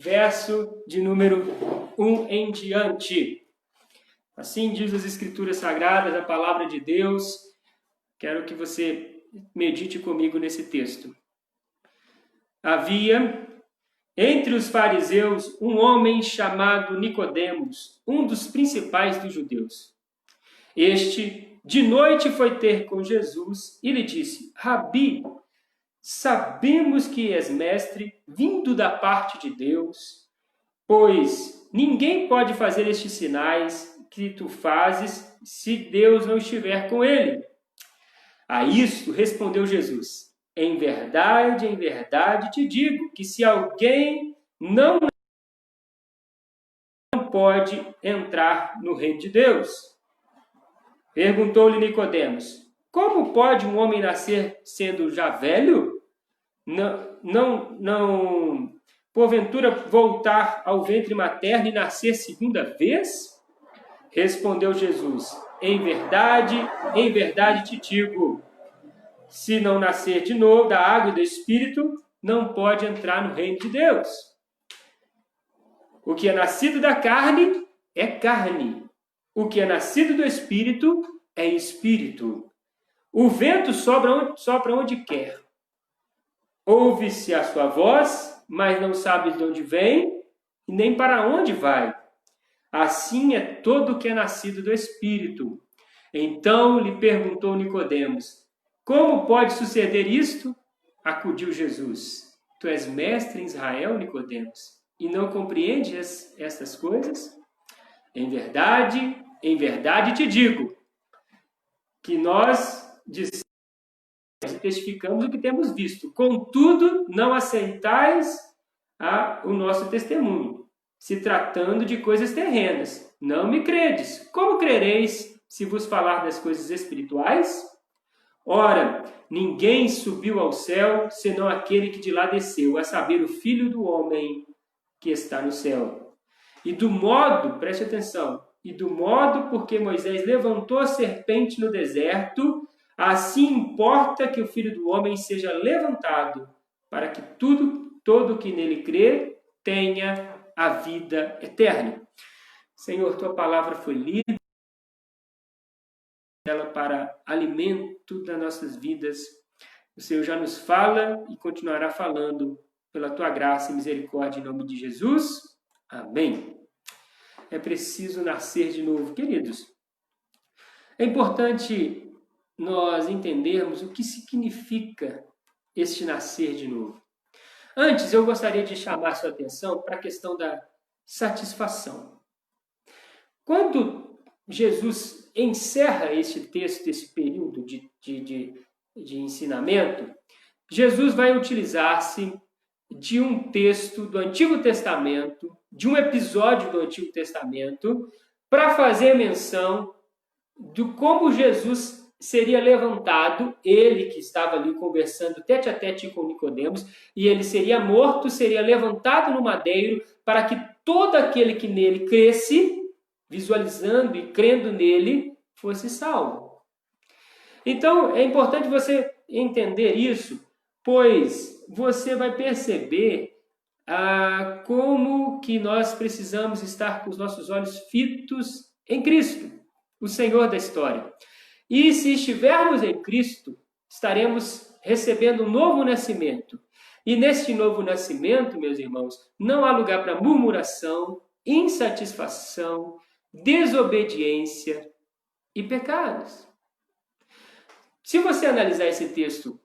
verso de número 1 em diante. Assim diz as Escrituras Sagradas, a palavra de Deus. Quero que você medite comigo nesse texto. Havia entre os fariseus um homem chamado Nicodemos, um dos principais dos judeus. Este, de noite, foi ter com Jesus e lhe disse: Rabi, sabemos que és mestre, vindo da parte de Deus, pois ninguém pode fazer estes sinais que tu fazes se Deus não estiver com ele. A isto respondeu Jesus: em verdade te digo que se alguém não pode entrar no reino de Deus. Perguntou-lhe Nicodemos: como pode um homem nascer sendo já velho? Não, porventura voltar ao ventre materno e nascer segunda vez? Respondeu Jesus: em verdade te digo, se não nascer de novo da água e do Espírito, não pode entrar no reino de Deus. O que é nascido da carne é carne. O que é nascido do Espírito é Espírito. O vento sopra onde quer. Ouve-se a sua voz, mas não sabes de onde vem e nem para onde vai. Assim é todo o que é nascido do Espírito. Então lhe perguntou Nicodemos: como pode suceder isto? Acudiu Jesus: tu és mestre em Israel, Nicodemos, e não compreendes estas coisas? Em verdade te digo que nós testificamos o que temos visto. Contudo, não aceitais o nosso testemunho, se tratando de coisas terrenas. Não me credes. Como crereis se vos falar das coisas espirituais? Ora, ninguém subiu ao céu, senão aquele que de lá desceu, a saber, o Filho do Homem que está no céu. E do modo, preste atenção, e do modo porque Moisés levantou a serpente no deserto, assim importa que o Filho do Homem seja levantado, para que todo que nele crê tenha a vida eterna. Senhor, tua palavra foi lida, ela para alimento das nossas vidas. O Senhor já nos fala e continuará falando pela tua graça e misericórdia em nome de Jesus. Amém. É preciso nascer de novo, queridos. É importante nós entendermos o que significa este nascer de novo. Antes, eu gostaria de chamar sua atenção para a questão da satisfação. Quando Jesus encerra este texto, esse período de ensinamento, Jesus vai utilizar-se de um texto do Antigo Testamento, de um episódio do Antigo Testamento, para fazer menção de como Jesus seria levantado, ele que estava ali conversando tete a tete com Nicodemos, e ele seria morto, seria levantado no madeiro, para que todo aquele que nele cresce, visualizando e crendo nele, fosse salvo. Então, é importante você entender isso, pois você vai perceber como que nós precisamos estar com os nossos olhos fitos em Cristo, o Senhor da história. E se estivermos em Cristo, estaremos recebendo um novo nascimento. E neste novo nascimento, meus irmãos, não há lugar para murmuração, insatisfação, desobediência e pecados. Se você analisar esse texto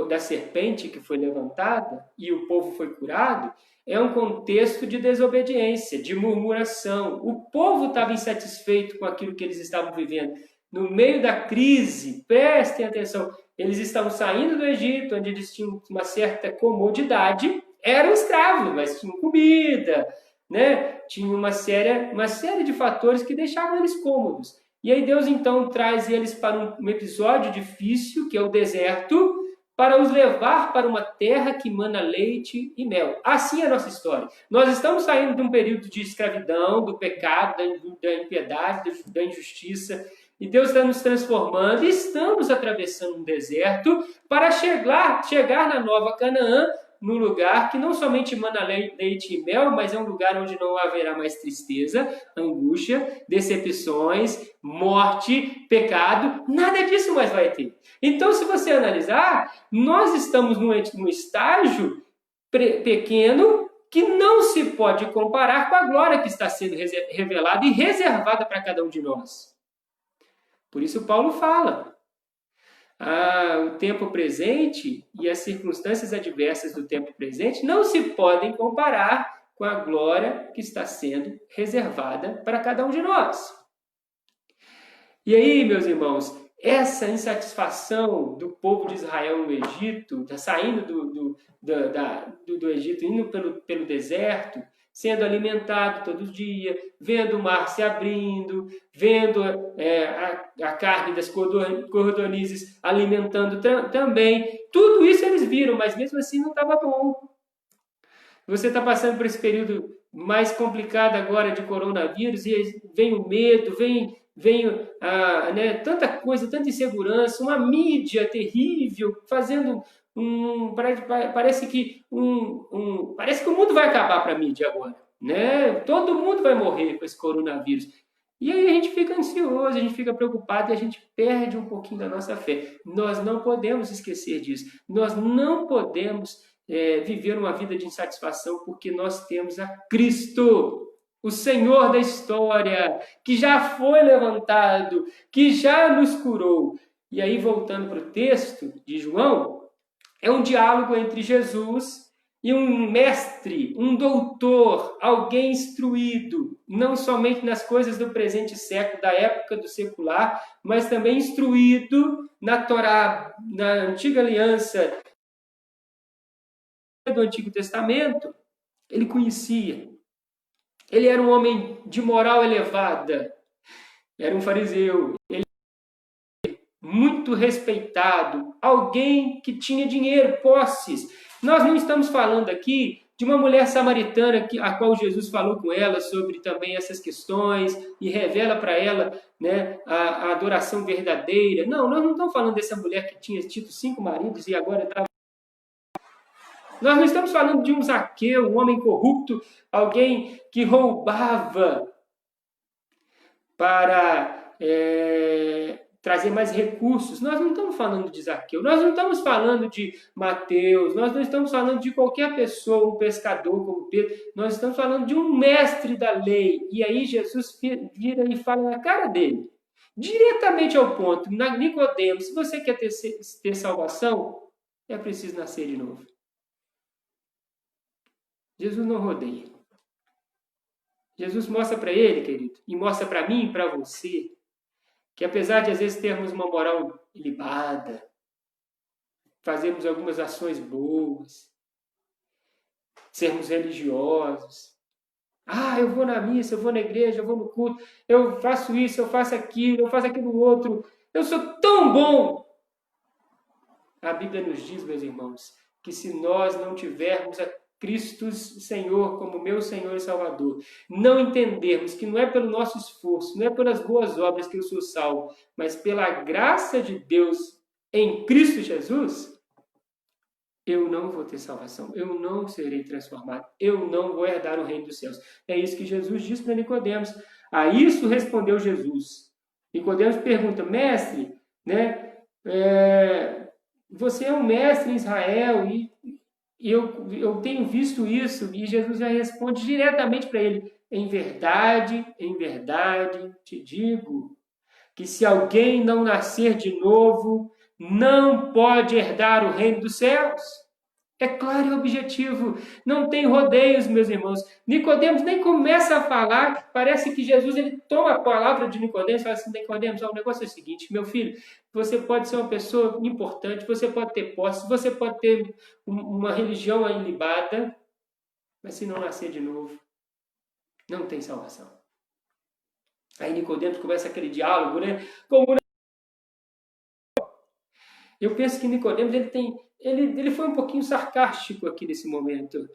da serpente que foi levantada e o povo foi curado, é um contexto de desobediência, de murmuração. O povo estava insatisfeito com aquilo que eles estavam vivendo. No meio da crise, prestem atenção, eles estavam saindo do Egito, onde eles tinham uma certa comodidade, eram escravos, mas tinham comida, né? Tinha uma série de fatores que deixavam eles cômodos. E aí Deus então traz eles para um episódio difícil, que é o deserto, para os levar para uma terra que mana leite e mel. Assim é a nossa história. Nós estamos saindo de um período de escravidão, do pecado, da impiedade, da injustiça, e Deus está nos transformando, e estamos atravessando um deserto para chegar na Nova Canaã, num lugar que não somente emana leite e mel, mas é um lugar onde não haverá mais tristeza, angústia, decepções, morte, pecado, nada disso mais vai ter. Então, se você analisar, nós estamos num estágio pequeno que não se pode comparar com a glória que está sendo revelada e reservada para cada um de nós. Por isso Paulo fala, o tempo presente e as circunstâncias adversas do tempo presente não se podem comparar com a glória que está sendo reservada para cada um de nós. E aí, meus irmãos, essa insatisfação do povo de Israel no Egito, saindo do Egito, indo pelo deserto, sendo alimentado todo dia, vendo o mar se abrindo, vendo a carne das cordonizes alimentando também. Tudo isso eles viram, mas mesmo assim não estava bom. Você está passando por esse período mais complicado agora de coronavírus, e vem o medo, vem tanta coisa, tanta insegurança, uma mídia terrível, fazendo parece que o mundo vai acabar para a mídia agora, né? Todo mundo vai morrer com esse coronavírus. E aí a gente fica ansioso, a gente fica preocupado e a gente perde um pouquinho da nossa fé. Nós não podemos esquecer disso. Nós não podemos viver uma vida de insatisfação, porque nós temos a Cristo, o Senhor da história, que já foi levantado, que já nos curou. E aí, voltando para o texto de João, é um diálogo entre Jesus e um mestre, um doutor, alguém instruído, não somente nas coisas do presente século, da época do secular, mas também instruído na Torá, na antiga aliança do Antigo Testamento. Ele conhecia. Ele era um homem de moral elevada, era um fariseu, ele era muito respeitado, alguém que tinha dinheiro, posses. Nós não estamos falando aqui de uma mulher samaritana a qual Jesus falou com ela sobre também essas questões e revela para ela, né, a adoração verdadeira. Não, nós não estamos falando dessa mulher que tinha tido 5 maridos e agora estava... Nós não estamos falando de um Zaqueu, um homem corrupto, alguém que roubava para trazer mais recursos. Nós não estamos falando de Zaqueu, nós não estamos falando de Mateus, nós não estamos falando de qualquer pessoa, um pescador como Pedro, nós estamos falando de um mestre da lei. E aí Jesus vira e fala na cara dele, diretamente ao ponto, Nicodemo, se você quer ter salvação, é preciso nascer de novo. Jesus não rodeia. Jesus mostra para ele, querido, e mostra para mim e para você, que apesar de às vezes termos uma moral ilibada, fazermos algumas ações boas, sermos religiosos, eu vou na missa, eu vou na igreja, eu vou no culto, eu faço isso, eu faço aquilo outro, eu sou tão bom. A Bíblia nos diz, meus irmãos, que se nós não tivermos a Cristo Senhor como meu Senhor e Salvador, não entendermos que não é pelo nosso esforço, não é pelas boas obras que eu sou salvo, mas pela graça de Deus em Cristo Jesus, eu não vou ter salvação, eu não serei transformado, eu não vou herdar o reino dos céus. É isso que Jesus disse para Nicodemos. A isso respondeu Jesus. Nicodemos pergunta, mestre, né, você é um mestre em Israel e eu tenho visto isso, e Jesus já responde diretamente para ele, em verdade, te digo, que se alguém não nascer de novo, não pode herdar o reino dos céus. É claro e objetivo, não tem rodeios, meus irmãos. Nicodemos nem começa a falar, parece que Jesus ele toma a palavra de Nicodemos e fala assim, Nicodemos, o negócio é o seguinte, meu filho, você pode ser uma pessoa importante, você pode ter posse, você pode ter uma religião ilibada, mas se não nascer de novo, não tem salvação. Aí Nicodemos começa aquele diálogo, né? Eu penso que Nicodemos ele foi um pouquinho sarcástico aqui nesse momento.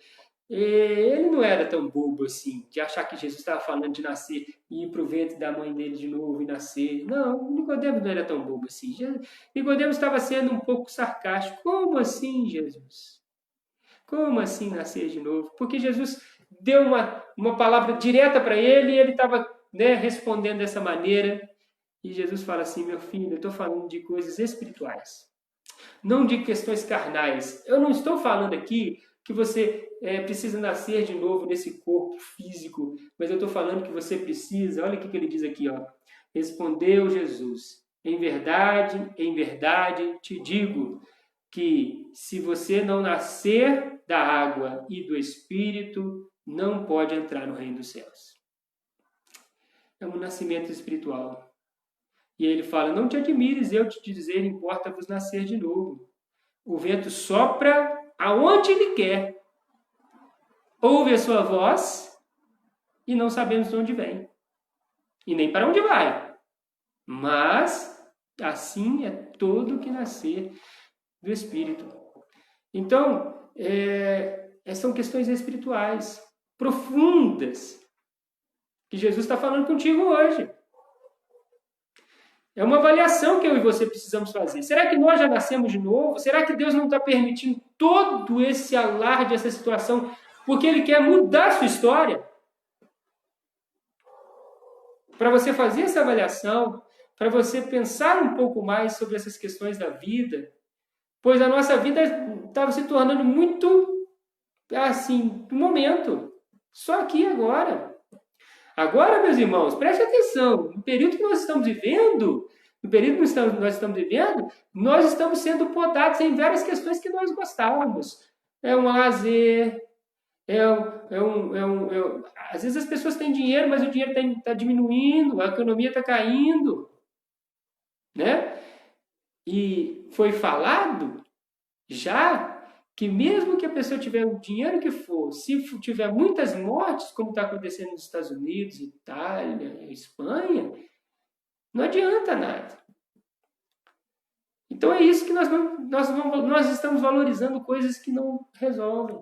Ele não era tão bobo assim, de achar que Jesus estava falando de nascer e ir para o ventre da mãe dele de novo e nascer. Não, Nicodemos não era tão bobo assim. Nicodemos estava sendo um pouco sarcástico. Como assim, Jesus? Como assim nascer de novo? Porque Jesus deu uma palavra direta para ele e ele estava, né, respondendo dessa maneira. E Jesus fala assim, meu filho, eu estou falando de coisas espirituais, não de questões carnais. Eu não estou falando aqui que você precisa nascer de novo nesse corpo físico, mas eu estou falando que você precisa, olha o que ele diz aqui, ó. Respondeu Jesus, em verdade te digo, que se você não nascer da água e do Espírito, não pode entrar no reino dos céus. É um nascimento espiritual. E ele fala, não te admires eu te dizer, importa-vos nascer de novo. O vento sopra aonde ele quer. Ouve a sua voz e não sabemos de onde vem. E nem para onde vai. Mas assim é todo que nascer do Espírito. Então, são questões espirituais profundas que Jesus está falando contigo hoje. É uma avaliação que eu e você precisamos fazer. Será que nós já nascemos de novo? Será que Deus não está permitindo todo esse alarde, essa situação, porque Ele quer mudar a sua história? Para você fazer essa avaliação, para você pensar um pouco mais sobre essas questões da vida, pois a nossa vida estava se tornando muito, assim, no momento. Só aqui agora. Agora, meus irmãos, preste atenção. No período que nós estamos vivendo, nós estamos sendo podados em várias questões que nós gostávamos. É um lazer, às vezes as pessoas têm dinheiro, mas o dinheiro está diminuindo, a economia está caindo. Né? E foi falado já que mesmo que a pessoa tiver o dinheiro que for, se tiver muitas mortes, como está acontecendo nos Estados Unidos, Itália, Espanha, não adianta nada. Então é isso que nós estamos valorizando coisas que não resolvem.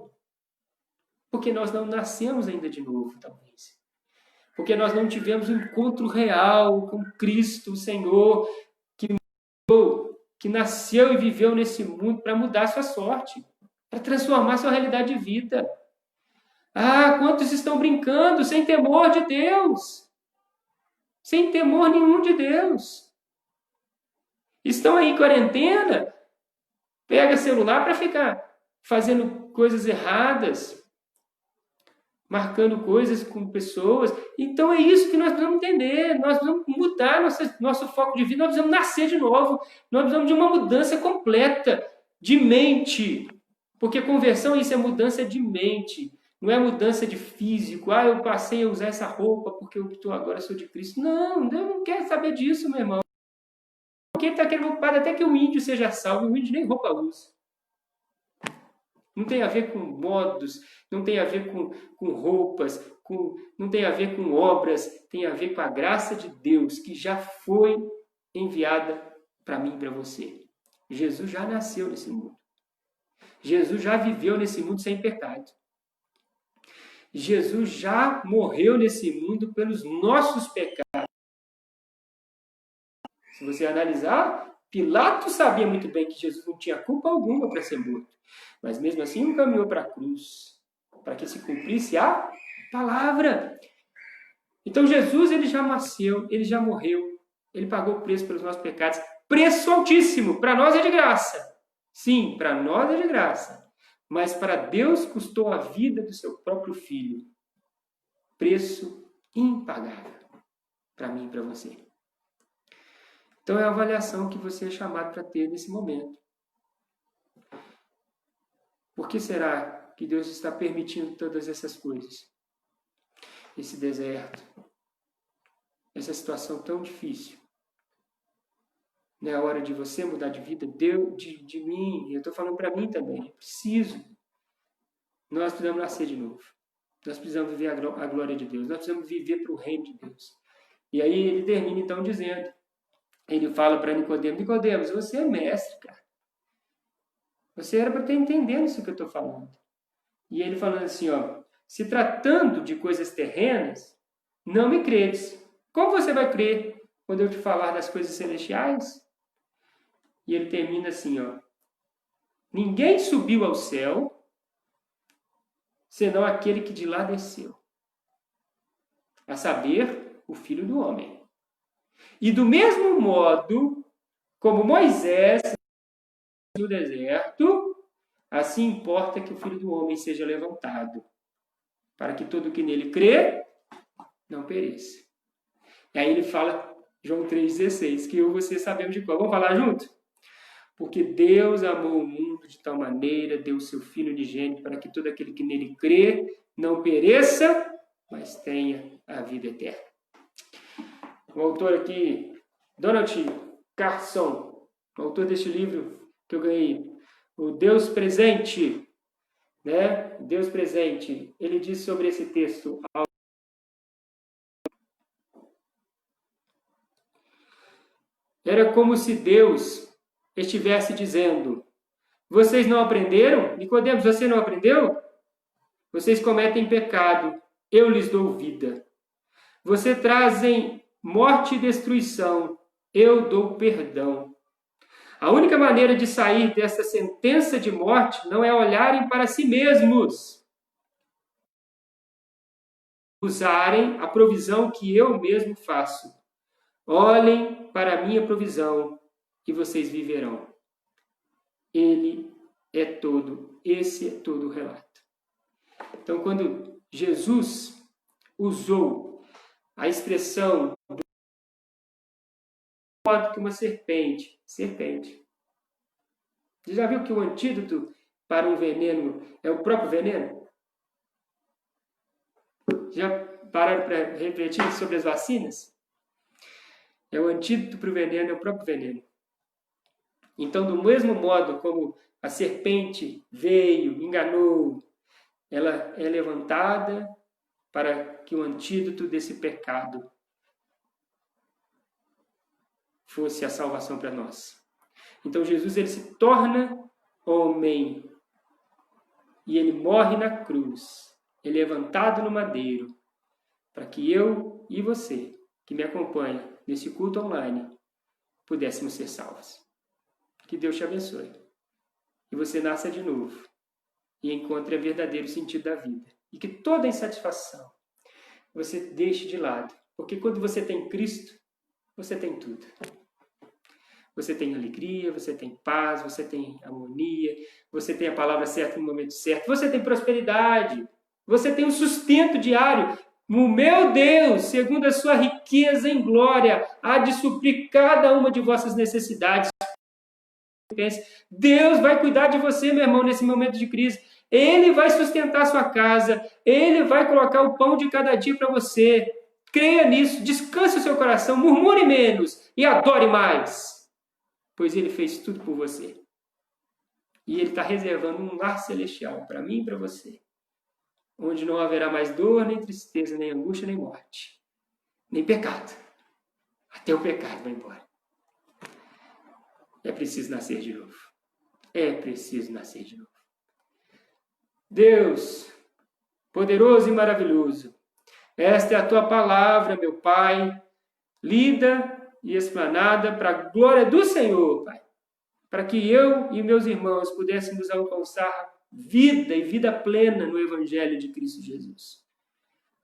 Porque nós não nascemos ainda de novo, talvez. Porque nós não tivemos um encontro real com Cristo, o Senhor, que nasceu e viveu nesse mundo para mudar a sua sorte, para transformar a sua realidade de vida. Ah, quantos estão brincando sem temor de Deus? Sem temor nenhum de Deus. Estão aí em quarentena, pega celular para ficar fazendo coisas erradas, marcando coisas com pessoas. Então é isso que nós precisamos entender. Nós precisamos mudar nosso foco de vida, nós precisamos nascer de novo. Nós precisamos de uma mudança completa de mente. Porque conversão, isso é mudança de mente. Não é mudança de físico. Ah, eu passei a usar essa roupa porque eu agora sou de Cristo. Não, Deus não quer saber disso, meu irmão. Porque ele está preocupado até que o índio seja salvo. O índio nem roupa usa. Não tem a ver com modos, não tem a ver com roupas, não tem a ver com obras, tem a ver com a graça de Deus que já foi enviada para mim e para você. Jesus já nasceu nesse mundo. Jesus já viveu nesse mundo sem pecado. Jesus já morreu nesse mundo pelos nossos pecados. Se você analisar, Pilatos sabia muito bem que Jesus não tinha culpa alguma para ser morto. Mas mesmo assim encaminhou para a cruz, para que se cumprisse a palavra. Então Jesus, ele já nasceu, ele já morreu, ele pagou o preço pelos nossos pecados. Preço altíssimo, para nós é de graça. Sim, para nós é de graça. Mas para Deus custou a vida do seu próprio filho. Preço impagável para mim e para você. Então é a avaliação que você é chamado para ter nesse momento. Por que será que Deus está permitindo todas essas coisas? Esse deserto, essa situação tão difícil. Não é a hora de você mudar de vida? Deus, de mim, eu estou falando para mim também, eu preciso. Nós precisamos nascer de novo. Nós precisamos viver a glória de Deus. Nós precisamos viver para o reino de Deus. E aí ele termina então dizendo, ele fala para Nicodemos, Nicodemos, você é mestre, cara. Você era para ter entendido isso que eu estou falando. E ele falando assim, ó, se tratando de coisas terrenas, não me credes. Como você vai crer quando eu te falar das coisas celestiais? E ele termina assim, ó, ninguém subiu ao céu, senão aquele que de lá desceu, a saber, o Filho do Homem. E do mesmo modo como Moisés no deserto, assim importa que o Filho do Homem seja levantado, para que todo que nele crê não pereça. E aí ele fala, João 3,16, que eu e você sabemos de qual. Vamos falar junto? Porque Deus amou o mundo de tal maneira, deu o seu Filho unigênito, para que todo aquele que nele crê não pereça, mas tenha a vida eterna. O autor aqui, Donald Carson, o autor deste livro que eu ganhei, o Deus Presente, né? Deus Presente, ele diz sobre esse texto: era como se Deus estivesse dizendo: vocês não aprenderam? Nicodemos, você não aprendeu? Vocês cometem pecado, eu lhes dou vida. Vocês trazem morte e destruição, eu dou perdão. A única maneira de sair dessa sentença de morte não é olharem para si mesmos, usarem a provisão que eu mesmo faço. Olhem para a minha provisão e vocês viverão. Ele é todo, esse é todo o relato. Então, quando Jesus usou a expressão do modo que uma serpente. Você já viu que o antídoto para um veneno é o próprio veneno? Já pararam para refletir sobre as vacinas? É o antídoto para o veneno, é o próprio veneno. Então, do mesmo modo como a serpente veio, enganou, ela é levantada para que o antídoto desse pecado fosse a salvação para nós. Então, Jesus ele se torna homem e ele morre na cruz. Ele é levantado no madeiro para que eu e você, que me acompanha nesse culto online, pudéssemos ser salvos. Que Deus te abençoe. E você nasça de novo e encontre o verdadeiro sentido da vida. E que toda insatisfação você deixe de lado. Porque quando você tem Cristo, você tem tudo. Você tem alegria, você tem paz, você tem harmonia, você tem a palavra certa no momento certo, você tem prosperidade, você tem um sustento diário. O meu Deus, segundo a sua riqueza em glória, há de suprir cada uma de vossas necessidades. Deus vai cuidar de você, meu irmão, nesse momento de crise. Ele vai sustentar a sua casa, Ele vai colocar o pão de cada dia para você. Creia nisso, descanse o seu coração, murmure menos e adore mais, pois Ele fez tudo por você. E Ele está reservando um lar celestial para mim e para você, onde não haverá mais dor, nem tristeza, nem angústia, nem morte, nem pecado. Até o pecado vai embora. É preciso nascer de novo. É preciso nascer de novo. Deus, poderoso e maravilhoso, esta é a Tua palavra, meu Pai, lida e explanada para a glória do Senhor, Pai, para que eu e meus irmãos pudéssemos alcançar vida e vida plena no Evangelho de Cristo Jesus.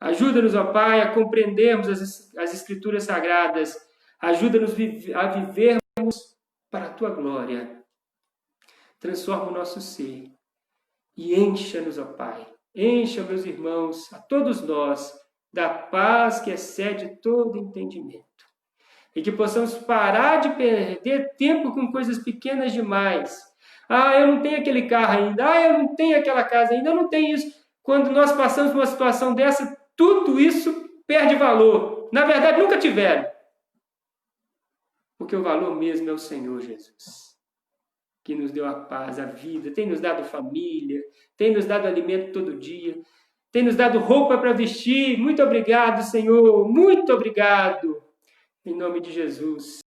Ajuda-nos, ó Pai, a compreendermos as Escrituras Sagradas. Ajuda-nos a vivermos para a Tua glória. Transforma o nosso ser e encha-nos, ó Pai. Encha, meus irmãos, a todos nós, da paz que excede todo entendimento. E que possamos parar de perder tempo com coisas pequenas demais. Ah, eu não tenho aquele carro ainda. Ah, eu não tenho aquela casa ainda. Eu não tenho isso. Quando nós passamos por uma situação dessa, tudo isso perde valor. Na verdade, nunca tiveram. Porque o valor mesmo é o Senhor Jesus, que nos deu a paz, a vida, tem nos dado família, tem nos dado alimento todo dia, tem nos dado roupa para vestir. Muito obrigado, Senhor. Muito obrigado. Em nome de Jesus.